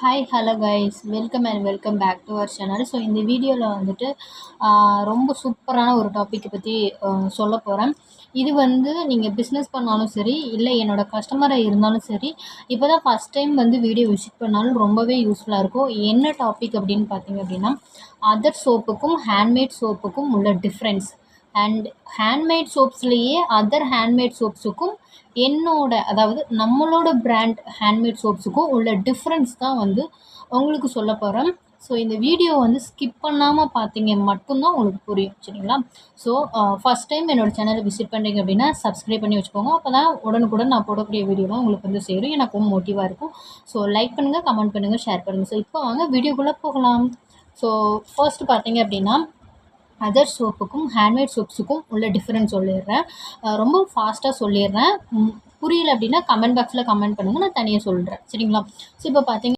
Hi hello guys welcome and welcome back to our channel. So இந்த வீடியோவில் வந்துட்டு ரொம்ப சூப்பரான ஒரு டாப்பிக்கை பற்றி சொல்ல போகிறேன். இது வந்து நீங்கள் பிஸ்னஸ் பண்ணாலும் சரி, இல்லை என்னோடய கஸ்டமராக இருந்தாலும் சரி, இப்போ தான் ஃபஸ்ட் டைம் வந்து வீடியோ விசிட் பண்ணாலும் ரொம்பவே யூஸ்ஃபுல்லாக இருக்கும். என்ன டாபிக் அப்படின்னு பார்த்தீங்க அப்படின்னா, அதர் சோப்புக்கும் ஹேண்ட்மேட் சோப்புக்கும் உள்ள டிஃப்ரென்ஸ். அண்ட் ஹேண்ட்மேட் சோப்ஸ்லேயே அதர் ஹேண்ட்மேட் சோப்ஸுக்கும் அதாவது நம்மளோட பிராண்ட் ஹேண்ட்மேட் சோப்ஸுக்கும் உள்ள டிஃப்ரென்ஸ் தான் வந்து உங்களுக்கு சொல்ல போகிறேன். ஸோ இந்த வீடியோ வந்து ஸ்கிப் பண்ணாமல் பார்த்தீங்க மட்டும்தான் உங்களுக்கு புரியும், சரிங்களா? ஸோ ஃபஸ்ட் டைம் என்னோடய சேனலை விசிட் பண்ணுறீங்க அப்படின்னா சப்ஸ்கிரைப் பண்ணி வச்சுக்கோங்க. அப்போ தான் உடனுக்குடன் நான் போடக்கூடிய வீடியோலாம் உங்களுக்கு வந்து சேரும், எனக்கும் மோட்டிவாக இருக்கும். ஸோ லைக் பண்ணுங்கள், கமெண்ட் பண்ணுங்கள், ஷேர் பண்ணுங்கள். ஸோ இப்போ வாங்க வீடியோக்குள்ளே போகலாம். ஸோ ஃபர்ஸ்ட் பார்த்தீங்க அப்படின்னா, அதர் சோப்புக்கும் ஹேண்ட்மேட் சோப்ஸுக்கும் உள்ள டிஃப்ரென்ஸ் சொல்லிடுறேன். ரொம்ப ஃபாஸ்ட்டாக சொல்லிடுறேன். புரியல அப்படின்னா கமெண்ட் பாக்ஸில் கமெண்ட் பண்ணுங்கள், நான் தனியாக சொல்கிறேன், சரிங்களா? ஸோ இப்போ பார்த்தீங்க